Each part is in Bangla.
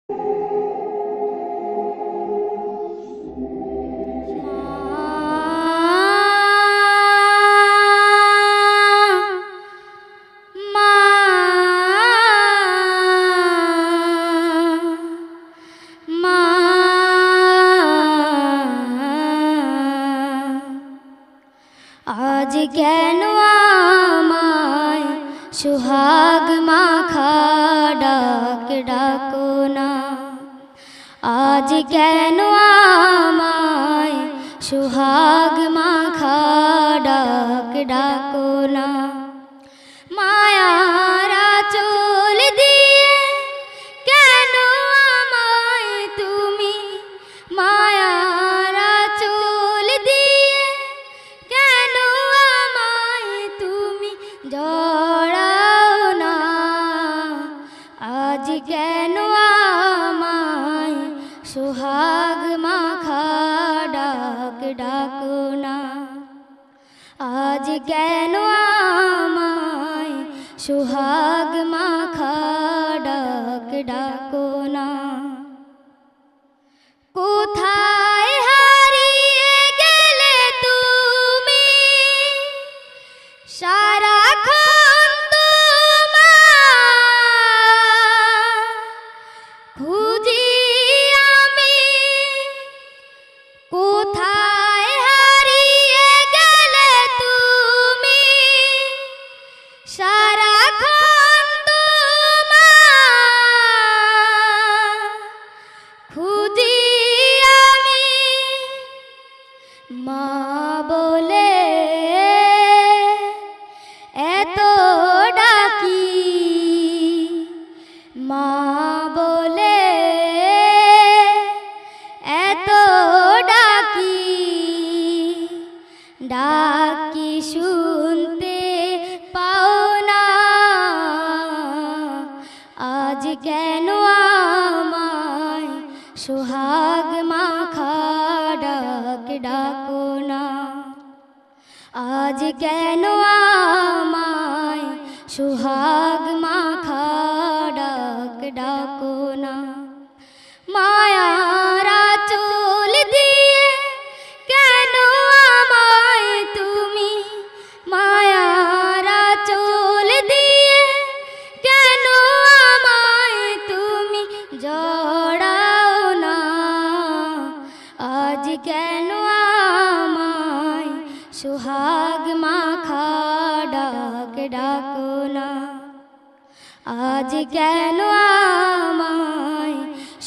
আজ কেন আমায় সুহাগ মাখা ডাক ডাকো না, আজ কেন আমায় সুহাগ মাখা ডাক ডাকো না। মায়ার আঁচল দিয়ে কেন আমায় তুমি, মায়ার আঁচল দিয়ে কেন আমায় তুমি জড়াও না, আজ কেন আমায় সুহাগ মাখা ডাক ডাকো না, আজ কেন আমায় সুহাগ মাখা ডাক ডাকো না। কোথায় হারিয়ে গেলে তুমি, সারাক্ষণ তোমায় খুঁজি আমি, কোথায় হারিয়ে গেলে তুমি, সারাক্ষণ তোমায় খুঁজি আমি। মা বলে এত ডাকি, মা বলে এত ডাকি, ডাকি শুনতে পাও না, আজ কেন আমায় সুহাগ মাখা ডাক ডাকো না, আজ কেন আমায় সুহাগ মাখা ডাক ডাকো না। মায়ার আঁচল দিয়ে কেন আমায় তুমি, মায়ার আঁচল দিয়ে কেন আমায় তুমি জড়াও না, আজ কেন আমায় সুহাগ মাখা ডাক ডাকো না, আজ কেন আমায়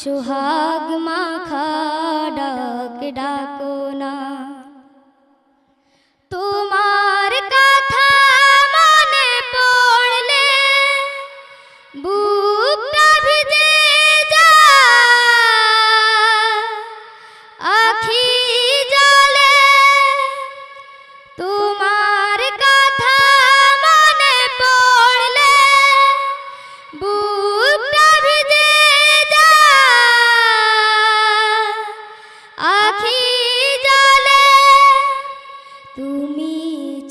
সুহাগ মাখা ডাক ডাকো না। তোমার কথা মনে পড়লে বুকটা ভিজে যায়, আখি জলে তোমার কথা মনে পড়লে বুকটা ভিজে যায়, আখি জলে তুমি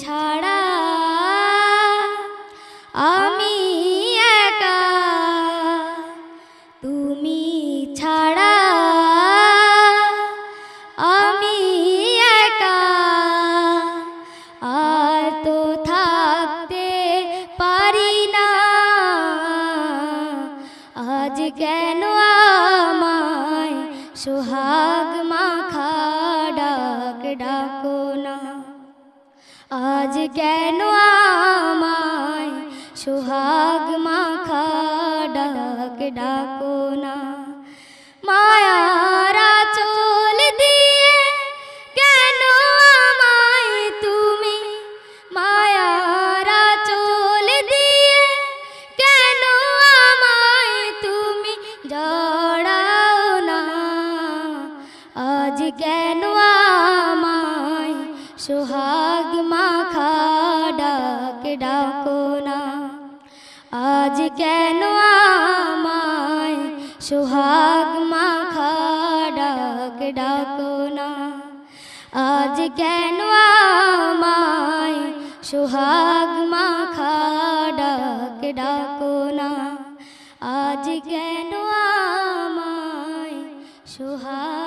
ছাড়া আমি একা, তুমি ছাড়া আমি একা, আর তো থাকতে পারি না, আজ কেন আমায় সুহাগ মাখা ডাক ডাকো না, আজ কেন আমায় সুহাগ মাখা ডাক ডাকো না। মায়ার আঁচল দিয়ে কেন আমায় তুমি, মায়ার আঁচল দিয়ে কেন আমায় তুমি জড়াও না, আজ কেন আমায় সুহাগ মাখা ডাক ডাকো না, আজ কেন আমায় সুহাগ মাখা ডাক ডাকো না, আজ কেন আমায় সুহাগ মাখা ডাক ডাকো না, আজ কেন আমায় সোহাগ